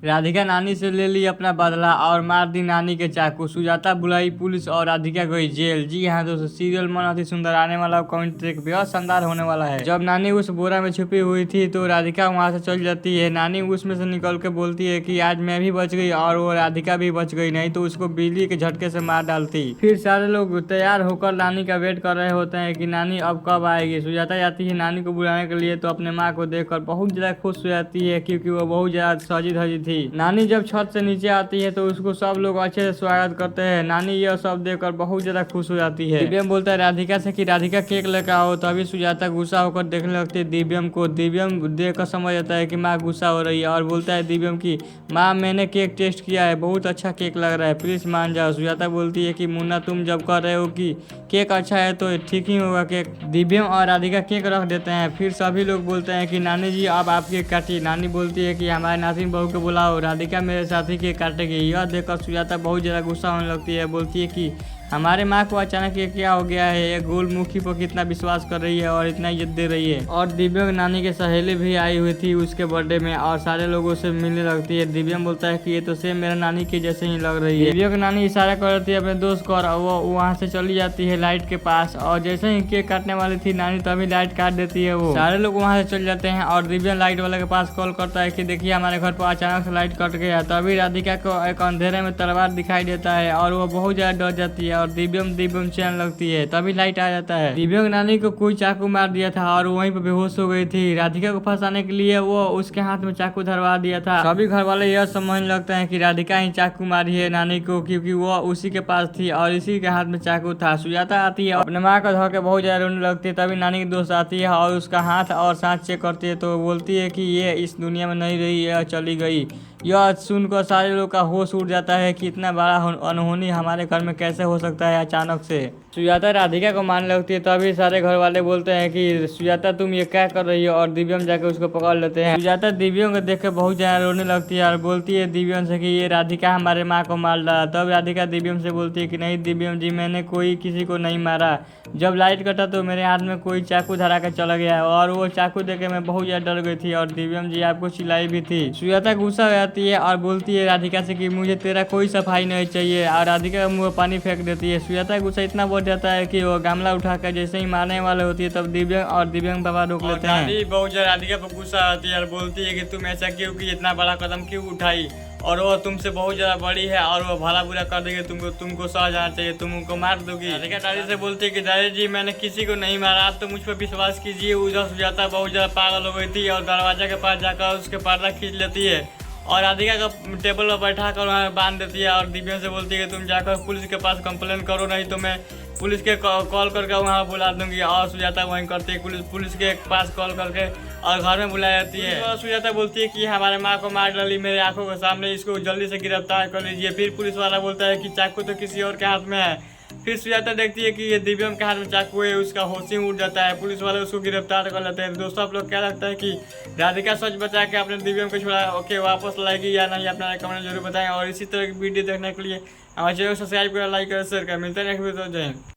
राधिका नानी से ले ली अपना बदला और मार दी नानी के चाकू। सुजाता बुलाई पुलिस और राधिका गई जेल। जी हाँ दोस्तों, सीरियल मन अति सुंदर आने वाला कमेंट ट्रैक बेहद शानदार होने वाला है। जब नानी उस बोरा में छुपी हुई थी तो राधिका वहां से चल जाती है। नानी उसमें से निकल के बोलती है कि आज मैं भी बच गई और वो राधिका भी बच गई, नहीं तो उसको बिजली के झटके से मार डालती। फिर सारे लोग तैयार होकर नानी का वेट कर रहे होते हैं कि नानी अब कब आएगी। सुजाता जाती है नानी को बुलाने के लिए तो अपने माँ को देखकर बहुत ज्यादा खुश हो जाती है क्योंकि वो बहुत ज्यादा सजी धजी थी। नानी जब छत से नीचे आती है तो उसको सब लोग अच्छे से स्वागत करते हैं। नानी यह सब देखकर बहुत ज्यादा खुश हो जाती है। दिव्यम बोलता है राधिका से कि राधिका केक लेकर आओ। तभी सुजाता गुस्सा होकर देखने लगती है दिव्यम को। दिव्यम देखकर समझ जाता है कि माँ गुस्सा हो रही है और बोलता है दिव्यम की माँ मैंने केक टेस्ट किया है, बहुत अच्छा केक लग रहा है, प्लीज मान जाओ। सुजाता बोलती है कि मुन्ना तुम जब कह रहे हो कि केक अच्छा है तो ठीक ही होगा केक। दिव्यम और राधिका केक रख देते हैं। फिर सभी लोग बोलते हैं कि नानी जी अब आप केक काटिए। नानी बोलती है कि हमारे नातिन बहू को बुलाओ, राधिका मेरे साथ ही केक काटेगी। यह देखकर सुजाता बहुत ज़्यादा गुस्सा होने लगती है। बोलती है कि हमारे माँ को अचानक ये क्या हो गया है, ये गोल मुखी पर कितना विश्वास कर रही है और इतना इज्जत दे रही है। और दिव्यम नानी के सहेली भी आई हुई थी उसके बर्थडे में और सारे लोगों से मिलने लगती है। दिव्यम बोलता है कि ये तो सेम मेरा नानी के जैसे ही लग रही है। दिव्यम की नानी इशारा कर रही है अपने दोस्त को और वो वहाँ से चली जाती है लाइट के पास। और जैसे ही केक काटने वाली थी नानी तभी लाइट काट देती है। वो सारे लोग वहाँ से चल जाते हैं और दिव्यम लाइट वाले के पास कॉल करता है कि देखिए हमारे घर पर अचानक से लाइट कट गया। तभी राधिका को एक अंधेरे में तलवार दिखाई देता है और वो बहुत ज्यादा डर जाती है और दिव्यम चैन लगती है। तभी लाइट आ जाता है। दिव्यम नानी को कोई चाकू मार दिया था और वहीं पर बेहोश हो गई थी। राधिका को फंसाने के लिए वो उसके हाथ में चाकू धरवा दिया था। सभी घर वाले यह समझने लगते हैं कि राधिका ही चाकू मारी है नानी को क्योंकि वो उसी के पास थी और इसी के हाथ में चाकू था। सुजाता आती है अपने माँ को धो के बहुत ज्यादा रोने लगती है। तभी नानी की दोस्त आती है और उसका हाथ और सांस चेक करती है तो बोलती है कि ये इस दुनिया में नहीं रही, यह चली गई। यह सुनकर सारे लोग का होश उड़ जाता है कि इतना बड़ा अनहोनी हमारे घर में कैसे हो सकता है अचानक से। सुजाता राधिका को मारने लगती है। तभी सारे घर वाले बोलते हैं कि सुजाता तुम ये क्या कर रही हो और दिव्यम जाके उसको पकड़ लेते हैं। सुजाता दिव्यम को देख के बहुत ज्यादा रोने लगती है और बोलती है दिव्यम से कि ये राधिका हमारे माँ को मार डाला। तब राधिका दिव्यम से बोलती है कि नहीं दिव्यम जी, मैंने कोई किसी को नहीं मारा। जब लाइट कटा तो मेरे हाथ में कोई चाकू धरा कर चला गया और वो चाकू देखे मैं बहुत ज्यादा डर गई थी और दिव्यम जी आपको चिल्लाई भी थी। सुजाता गुस्सा हो जाती है और बोलती है राधिका से कि मुझे तेरा कोई सफाई नहीं चाहिए और राधिका का मुँह पानी फेंक देती है। सुजाता गुस्सा इतना बढ़ जाता है कि वो गमला उठाकर जैसे ही मारने वाले होती है तब दिव्यंग बाबा रोक लेते हैं। बहुत ज्यादा राधिका पर गुस्सा आती है और बोलती है कि तुम ऐसा क्यों की, इतना बड़ा कदम क्यों उठाई और वो तुमसे बहुत ज्यादा बड़ी है और वो भला बुरा कर देगी, तुमको सह जाना चाहिए, तुम उनको मार दोगी। राधिका दादी से बोलती है कि दादी जी मैंने किसी को नहीं मारा, आप तो मुझ पर विश्वास कीजिए। उधर सुजाता बहुत ज्यादा पागल हो गई थी और दरवाजा के पास जाकर उसके पर्दा खींच लेती है और राधिका का टेबल पर बैठा कर वहाँ बांध देती है और दिव्या से बोलती है कि तुम जाकर पुलिस के पास कंप्लेन करो, नहीं तो मैं पुलिस के कॉल करके वहाँ बुला दूंगी। और सुजाता वहीं करती है, पुलिस के पास कॉल करके और घर में बुलाई जाती है। तो सुजाता बोलती है कि हमारे माँ को मार डाली मेरे आंखों के सामने, इसको जल्दी से गिरफ्तार कर लीजिए। फिर पुलिस वाला बोलता है कि चाकू तो किसी और के हाथ में है। फिर सुजाता देखती है कि ये दिव्यम के हाथ में चाकू है, उसका होश ही उड़ जाता है। पुलिस वाले उसको गिरफ्तार कर लेते हैं। दोस्तों आप लोग क्या लगता है कि राधिका सच बचा के अपने दिव्यम को छुड़ा के वापस लाएगी या नहीं, अपना कमेंट जरूर बताएं। और इसी तरह की वीडियो देखने के लिए हमारे चैनल को सब्सक्राइब करें, लाइक करें, शेयर करें। मिलते हैं नेक्स्ट वीडियो। जय हिंद।